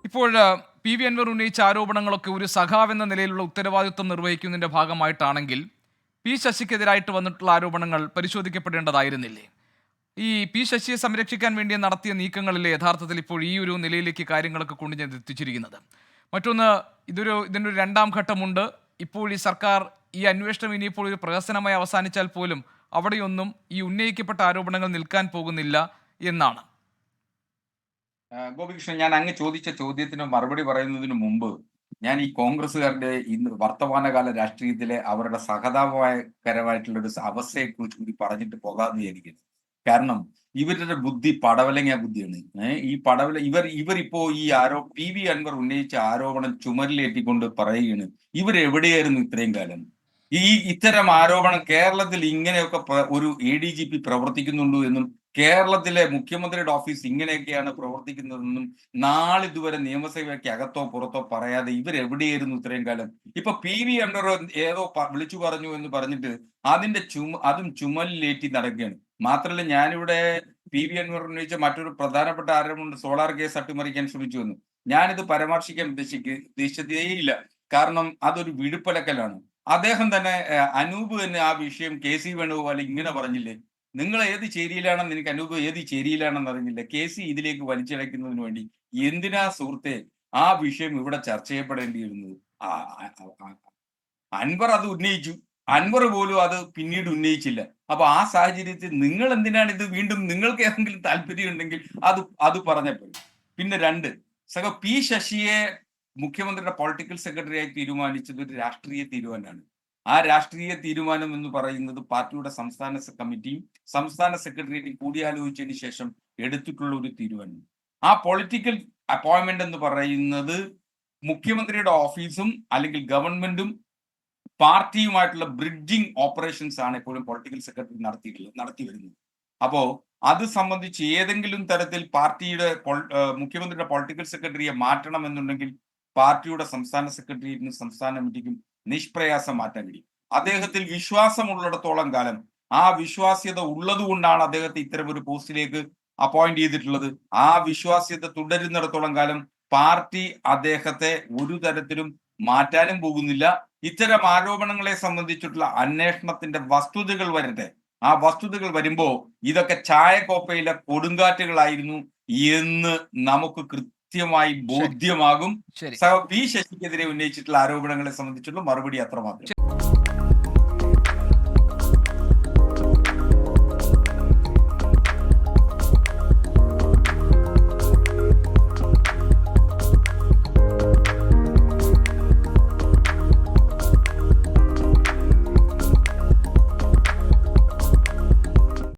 ഇപ്പോൾ P V Anwar ഉന്നയിച്ച ആരോപണങ്ങളൊക്കെ ഒരു സഖാവെന്ന നിലയിലുള്ള ഉത്തരവാദിത്വം നിർവഹിക്കുന്നതിന്റെ ഭാഗമായിട്ടാണെങ്കിൽ പി ശശിക്കെതിരായിട്ട് വന്നിട്ടുള്ള ആരോപണങ്ങൾ പരിശോധിക്കപ്പെടേണ്ടതായിരുന്നില്ലേ? ഈ പി ശശിയെ സംരക്ഷിക്കാൻ വേണ്ടി നടത്തിയ നീക്കങ്ങളിലെ യഥാർത്ഥത്തിൽ ഇപ്പോൾ ഈ ഒരു നിലയിലേക്ക് കാര്യങ്ങളൊക്കെ കൊണ്ടുചെന്ന് എത്തിച്ചിരിക്കുന്നത്. മറ്റൊന്ന്, ഇതിനൊരു രണ്ടാം ഘട്ടമുണ്ട്. ഇപ്പോൾ ഈ സർക്കാർ ഈ അന്വേഷണം ഇനിയിപ്പോൾ ഒരു പ്രഹസനമായി അവസാനിച്ചാൽ പോലും അവിടെയൊന്നും ഈ ഉന്നയിക്കപ്പെട്ട ആരോപണങ്ങൾ നിൽക്കാൻ പോകുന്നില്ല എന്നാണ്. ഗോപികൃഷ്ണൻ, ഞാൻ അങ്ങ് ചോദിച്ച ചോദ്യത്തിന് മറുപടി പറയുന്നതിന് മുമ്പ് ഞാൻ ഈ കോൺഗ്രസ്സുകാരുടെ ഇന്ന് വർത്തമാനകാല രാഷ്ട്രീയത്തിലെ അവരുടെ സഹതാപകരമായിട്ടുള്ള ഒരു അവസ്ഥയെക്കുറിച്ച് കൂടി പറഞ്ഞിട്ട് പോകാമെന്ന് വിചാരിക്കുന്നു. കാരണം ഇവരുടെ ബുദ്ധി പടവലങ്ങ ബുദ്ധിയാണ്. ഈ ഇവരിപ്പോ ഈ പി വി അൻവർ ഉന്നയിച്ച ആരോപണം ചുമരിലേറ്റിക്കൊണ്ട് പറയുകയാണ്, ഇവരെവിടെയായിരുന്നു ഇത്രയും കാലം? ഇത്തരം ആരോപണം കേരളത്തിൽ ഇങ്ങനെയൊക്കെ ഒരു ADGP പ്രവർത്തിക്കുന്നുണ്ടോ എന്നും കേരളത്തിലെ മുഖ്യമന്ത്രിയുടെ ഓഫീസ് ഇങ്ങനെയൊക്കെയാണ് പ്രവർത്തിക്കുന്നതെന്നും നാളിതുവരെ നിയമസഭയ്ക്ക് അകത്തോ പുറത്തോ പറയാതെ ഇവരെവിടെയായിരുന്നു ഇത്രയും കാലം? ഇപ്പൊ പി വി അൻവർ ഏതോ വിളിച്ചു പറഞ്ഞു എന്ന് പറഞ്ഞിട്ട് അതും ചുമലിലേറ്റി നടക്കുകയാണ്. മാത്രമല്ല, ഞാനിവിടെ പി വി അൻവർ ഉന്നയിച്ച മറ്റൊരു പ്രധാനപ്പെട്ട ആരോപണം സോളാർ കേസ് അട്ടിമറിക്കാൻ ശ്രമിച്ചു എന്ന്. ഞാനിത് പരാമർശിക്കാൻ ഉദ്ദേശിച്ചതേയില്ല. കാരണം അതൊരു വിടുപ്പലക്കലാണ്. അദ്ദേഹം തന്നെ അനൂപ് തന്നെ ആ വിഷയം KC വേണുഗോപാൽ ഇങ്ങനെ പറഞ്ഞില്ലേ, നിങ്ങൾ ഏത് ചേരിയിലാണെന്ന് എനിക്ക് അനൂപ് ഏത് ചേരിയിലാണെന്ന് അറിഞ്ഞില്ല, KC ഇതിലേക്ക് വലിച്ചിഴക്കുന്നതിന് വേണ്ടി എന്തിനാ സുഹൃത്തെ ആ വിഷയം ഇവിടെ ചർച്ച ചെയ്യപ്പെടേണ്ടിയിരുന്നത്? അൻവർ അത് ഉന്നയിച്ചു. അൻവർ പോലും അത് പിന്നീട് ഉന്നയിച്ചില്ല. അപ്പൊ ആ സാഹചര്യത്തിൽ നിങ്ങൾ എന്തിനാണ് ഇത് വീണ്ടും, നിങ്ങൾക്ക് ഏതെങ്കിലും താല്പര്യം ഉണ്ടെങ്കിൽ അത് പറഞ്ഞപ്പോൾ. പിന്നെ രണ്ട്, പി ശശിയെ മുഖ്യമന്ത്രിയുടെ പൊളിറ്റിക്കൽ സെക്രട്ടറി ആയി തീരുമാനിച്ചത് ഒരു രാഷ്ട്രീയ തീരുമാനമാണ്. ആ രാഷ്ട്രീയ തീരുമാനം എന്ന് പറയുന്നത് പാർട്ടിയുടെ സംസ്ഥാന കമ്മിറ്റിയും സംസ്ഥാന സെക്രട്ടേറിയറ്റും കൂടിയാലോചിച്ചതിന് ശേഷം എടുത്തിട്ടുള്ള ഒരു തീരുമാനം. ആ പൊളിറ്റിക്കൽ അപ്പോയിന്റ്മെന്റ് എന്ന് പറയുന്നത് മുഖ്യമന്ത്രിയുടെ ഓഫീസും അല്ലെങ്കിൽ ഗവൺമെന്റും പാർട്ടിയുമായിട്ടുള്ള ബ്രിഡ്ജിംഗ് ഓപ്പറേഷൻസ് ആണ് എപ്പോഴും പൊളിറ്റിക്കൽ സെക്രട്ടറി നടത്തി വരുന്നത്. അപ്പോ അത് സംബന്ധിച്ച് ഏതെങ്കിലും തരത്തിൽ മുഖ്യമന്ത്രിയുടെ പൊളിറ്റിക്കൽ സെക്രട്ടറിയെ മാറ്റണം എന്നുണ്ടെങ്കിൽ പാർട്ടിയുടെ സംസ്ഥാന സെക്രട്ടേറിയറ്റിനും സംസ്ഥാന കമ്മിറ്റിക്കും നിഷ്പ്രയാസം മാറ്റാൻ കഴിയും. അദ്ദേഹത്തിൽ വിശ്വാസമുള്ളിടത്തോളം കാലം, ആ വിശ്വാസ്യത ഉള്ളതുകൊണ്ടാണ് അദ്ദേഹത്തെ ഇത്തരം ഒരു പോസ്റ്റിലേക്ക് അപ്പോയിന്റ് ചെയ്തിട്ടുള്ളത്. ആ വിശ്വാസ്യത തുടരുന്നിടത്തോളം കാലം പാർട്ടി അദ്ദേഹത്തെ ഒരു തരത്തിലും മാറ്റാനും പോകുന്നില്ല. ഇത്തരം ആരോപണങ്ങളെ സംബന്ധിച്ചിട്ടുള്ള അന്വേഷണത്തിന്റെ വസ്തുതകൾ വരട്ടെ. ആ വസ്തുതകൾ വരുമ്പോ ഇതൊക്കെ ചായക്കോപ്പയിലെ കൊടുങ്കാറ്റുകളായിരുന്നു എന്ന് നമുക്ക് കൃത്യമായി ശരി, ബോധ്യമാകും. ശരി. പി ശശിക്കെതിരെ ഉന്നയിച്ചിട്ടുള്ള ആരോപണങ്ങളെ സംബന്ധിച്ചുള്ള മറുപടി അത്രമാത്രം.